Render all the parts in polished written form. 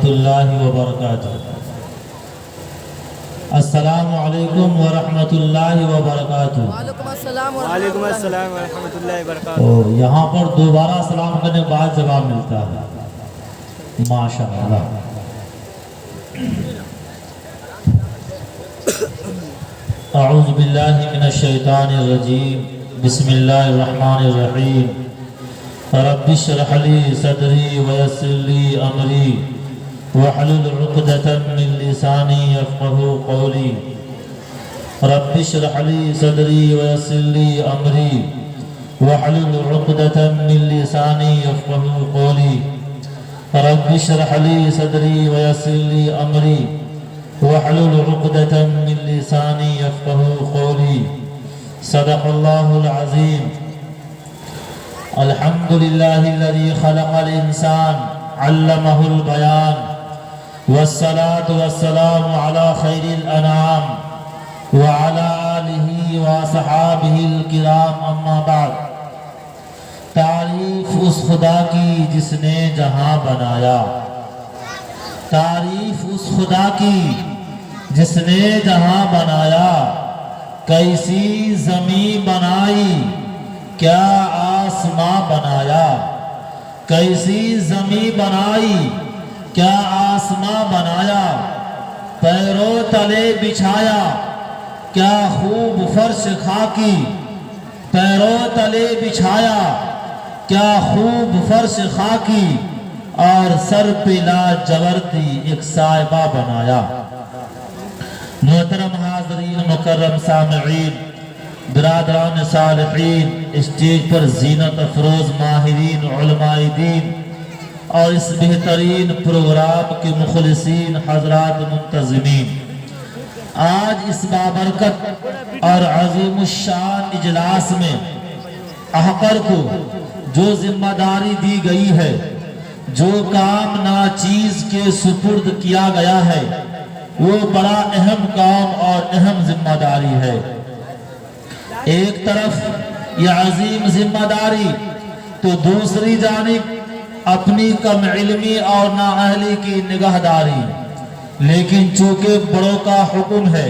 ورحمۃ اللہ وبرکاتہ۔ السلام علیکم ورحمۃ اللہ وبرکاتہ۔ وعلیکم السلام وعلیکم السلام ورحمۃ اللہ وبرکاتہ۔ یہاں پر دوبارہ سلام کرنے کے بعد جواب ملتا ہے، ماشاء اللہ۔ اعوذ باللہ من الشیطان الرجیم، بسم اللہ الرحمن الرحیم۔ رب اشرح لی صدری ویسر لی امری واحلل عقدۃ من لسانی یفقہوا قولی۔ رب اشرح لی صدری ویسر لی امری واحلل عقدۃ من لسانی یفقہوا قولی۔ رب اشرح لی صدری ویسر لی امری واحلل عقدۃ من لسانی یفقہوا قولی۔ صدق اللہ العظیم۔ الحمد للہ الذی خلق الانسان علمہ البیان، والصلاة والسلام علی خیر الانام وعلی آلہ وصحابہ الکرام، اما بعد۔ تعریف اس خدا کی جس نے جہاں بنایا، تعریف اس خدا کی جس نے جہاں بنایا، کیسی زمین بنائی کیا آسماں بنایا، کیسی زمین بنائی کیا آسماں بنایا، پیروں تلے بچھایا کیا خوب فرش خاکی، پیروں تلے بچھایا کیا خوب فرش خاکی، اور سر پہ لاجورتی ایک صاحبہ بنایا۔ محترم حاضرین، مکرم سامعین، برادران صالحین، اسٹیج پر زینت افروز ماہرین علماء دین اور اس بہترین پروگرام کے مخلصین حضرات منتظمین، آج اس بابرکت اور عظیم الشان اجلاس میں احقر کو جو ذمہ داری دی گئی ہے، جو کام ناچیز کے سپرد کیا گیا ہے، وہ بڑا اہم کام اور اہم ذمہ داری ہے۔ ایک طرف یہ عظیم ذمہ داری تو دوسری جانب اپنی کم علمی اور نااہلی کی نگہداری، لیکن چونکہ بڑوں کا حکم ہے،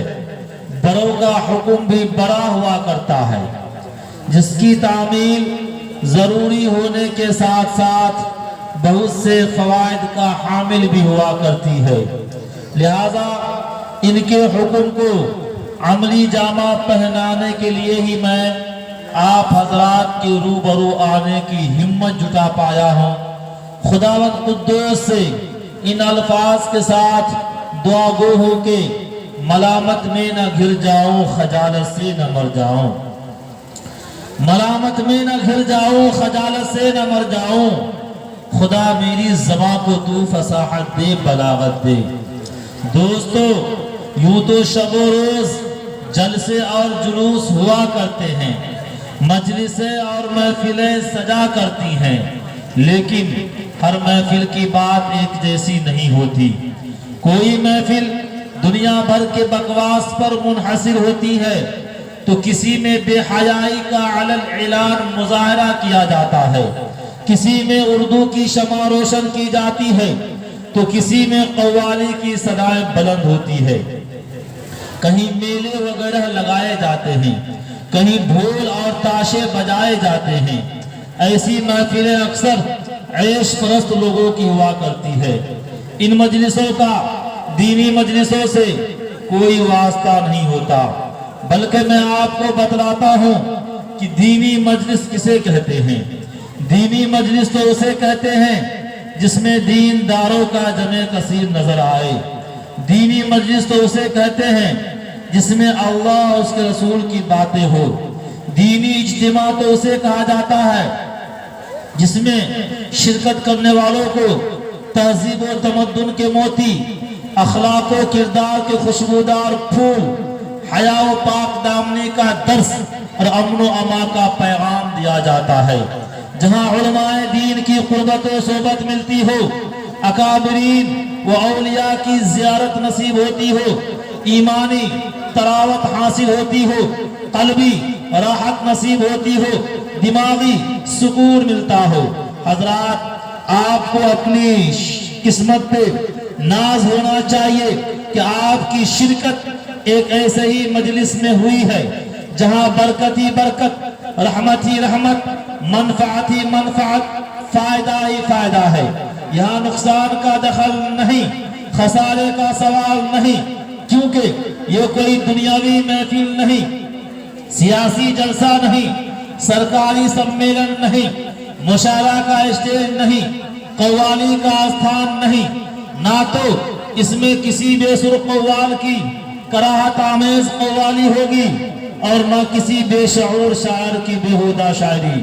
بڑوں کا حکم بھی بڑا ہوا کرتا ہے، جس کی تعمیل ضروری ہونے کے ساتھ ساتھ بہت سے فوائد کا حامل بھی ہوا کرتی ہے، لہذا ان کے حکم کو عملی جامہ پہنانے کے لیے ہی میں آپ حضرات کے روبرو آنے کی ہمت جٹا پایا ہوں۔ خداوند قدوس سے ان الفاظ کے ساتھ دعا گو ہو کے ملامت میں نہ گر جاؤں، خجالت سے نہ مر جاؤں، ملامت میں نہ گر جاؤں، خجالت سے نہ مر جاؤں۔ خدا میری زبان کو تو فصاحت دے، بلاغت دے۔ دوستو، یوں تو شب و روز جلسے اور جلوس ہوا کرتے ہیں، مجلسیں اور محفلیں سجا کرتی ہیں، لیکن ہر محفل کی بات ایک جیسی نہیں ہوتی۔ کوئی محفل دنیا بھر کے بکواس پر منحصر ہوتی ہے تو کسی میں بے حیائی کا علن اعلان مظاہرہ کیا جاتا ہے، کسی میں اردو کی شمع روشن کی جاتی ہے تو کسی میں قوالی کی صدائیں بلند ہوتی ہے، کہیں میلے وغیرہ لگائے جاتے ہیں، کہیں ڈھول اور تاشے بجائے جاتے ہیں۔ ایسی محفلیں اکثر عیش پرست لوگوں کی ہوا کرتی ہے۔ ان مجلسوں کا دینی مجلسوں سے کوئی واسطہ نہیں ہوتا، بلکہ میں آپ کو بتلاتا ہوں کہ دینی مجلس کسے کہتے ہیں۔ دینی مجلس تو اسے کہتے ہیں جس میں دین داروں کا جمع کثیر نظر آئے۔ دینی مجلس تو اسے کہتے ہیں جس میں اللہ اور اس کے رسول کی باتیں ہو۔ دینی اجتماع تو اسے کہا جاتا ہے جس میں شرکت کرنے والوں کو تہذیب و تمدن کے موتی، اخلاق و کردار کے خوشبودار پھول، حیا و پاک دامنی کا درس اور امن و امان کا پیغام دیا جاتا ہے، جہاں علماء دین کی قربت و صحبت ملتی ہو، اکابرین و اولیاء کی زیارت نصیب ہوتی ہو، ایمانی تراوت حاصل ہوتی ہو، قلبی راحت نصیب ہوتی ہو، دماغی سکون ملتا ہو۔ حضرات، آپ کو اپنی قسمت پہ ناز ہونا چاہیے کہ آپ کی شرکت ایک ایسے ہی مجلس میں ہوئی ہے جہاں برکت ہی برکت، رحمت ہی رحمت، منفعت ہی منفعت، فائدہ ہی فائدہ ہے۔ یہاں نقصان کا دخل نہیں، خسارے کا سوال نہیں، کیونکہ یہ کوئی دنیاوی محفل نہیں، سیاسی جلسہ نہیں، سرکاری سمیلن نہیں، مشاعرہ کا اسٹیج نہیں، قوالی کا آستھان نہیں، نہ تو اس میں کسی بے سر قوال کی کراہت آمیز قوالی ہوگی اور نہ کسی بے شعور شاعر کی بیہودہ شاعری۔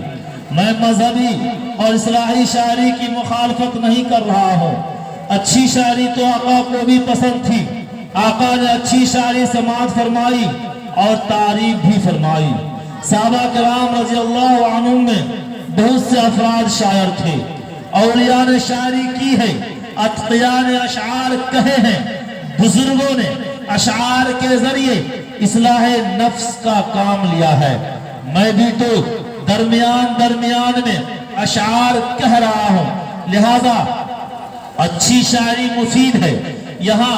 میں مذہبی اور اصلاحی شاعری کی مخالفت نہیں کر رہا ہوں، اچھی شاعری تو آقا کو بھی پسند تھی، آقا نے اچھی شاعری سماعت فرمائی اور تعریف بھی فرمائی۔ صحابہ کرام رضی اللہ عنہم میں بہت سے افراد شاعر تھے، اولیاء نے شاعری کی ہے، اتقیاء نے اشعار کہے ہیں، بزرگوں نے اشعار کے ذریعے اصلاح نفس کا کام لیا ہے۔ میں بھی تو درمیان میں اشعار کہہ رہا ہوں، لہذا اچھی شاعری مفید ہے۔ یہاں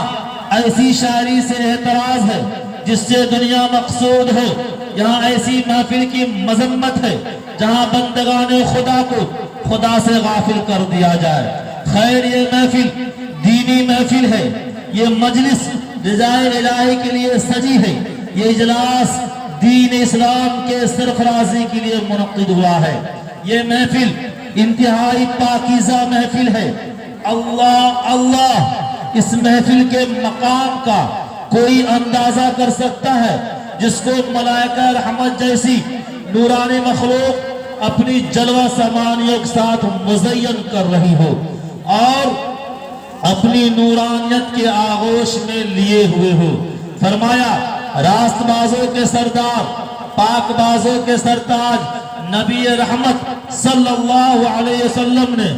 ایسی شاعری سے اعتراض ہے جس سے دنیا مقصود ہو، یہاں ایسی محفل کی مذمت ہے جہاں بندگان خدا کو خدا سے غافل کر دیا جائے۔ خیر، یہ محفل دینی محفل ہے، یہ مجلس رضائے الہی کے لیے سجی ہے، یہ اجلاس دین اسلام کے سرفرازی کے لیے منعقد ہوا ہے۔ یہ محفل انتہائی پاکیزہ محفل ہے۔ اللہ اللہ، اس محفل کے مقام کا کوئی اندازہ کر سکتا ہے جس کو ملائکہ رحمت جیسی نورانی مخلوق اپنی جلوہ سمانیوں کے ساتھ مزین کر رہی ہو اور اپنی نورانیت کے آغوش میں لیے ہوئے ہو۔ فرمایا، راست بازوں کے سردار، پاک بازوں کے سرتاج نبی رحمت صلی اللہ علیہ وسلم نے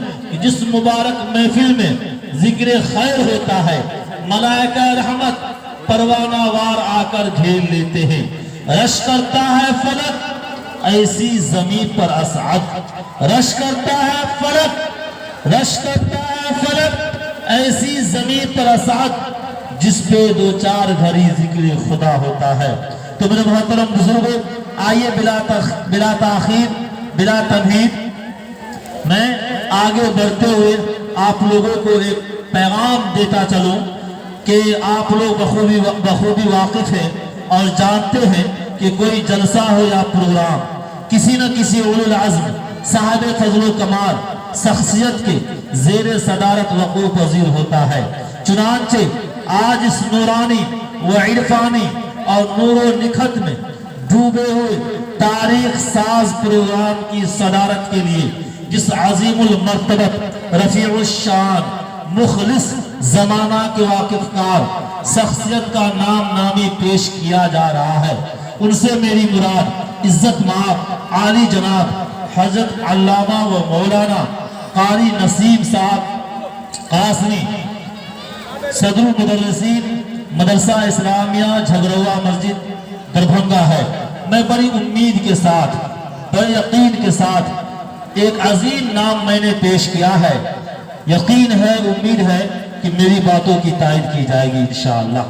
جس مبارک محفل میں ذکر خیر ہوتا ہے، ملائکہ رحمت پروانہ وار آ کر گھیر لیتے ہیں۔ رش کرتا ہے فلک ایسی زمین پر اسعد، رش کرتا ہے فلک، رش کرتا ہے فلک ایسی زمین پر اسعد جس پہ دو چار گھڑی ذکر خدا ہوتا ہے۔ تو میرے محترم بزرگوں، آئیے بلا تاخیر بلا تمہید میں آگے بڑھتے ہوئے آپ لوگوں کو ایک پیغام دیتا چلوں کہ آپ لوگ بخوبی واقف ہیں اور جانتے ہیں کہ کوئی جلسہ ہو یا پروگرام کسی نہ کسی اولو العزم صاحب فضل و کمال شخصیت کے زیر صدارت وقوع پذیر ہوتا ہے۔ چنانچہ آج اس نورانی و عرفانی اور نور و نکھت میں ڈوبے ہوئے تاریخ ساز پروگرام کی صدارت کے لیے جس عظیم المرتبت، رفیع الشان، مخلص زمانہ کے واقف کار شخصیت کا نام نامی پیش کیا جا رہا ہے، ان سے میری مراد عزت مآب عالی جناب حضرت علامہ و مولانا قاری نسیم صاحب قاسمی، صدر المدرسین مدرسہ اسلامیہ جھگروا مسجد دربھنگا ہے۔ میں بڑی امید کے ساتھ، بڑے یقین کے ساتھ ایک عظیم نام میں نے پیش کیا ہے، یقین ہے، امید ہے کہ میری باتوں کی تائید کی جائے گی انشاءاللہ۔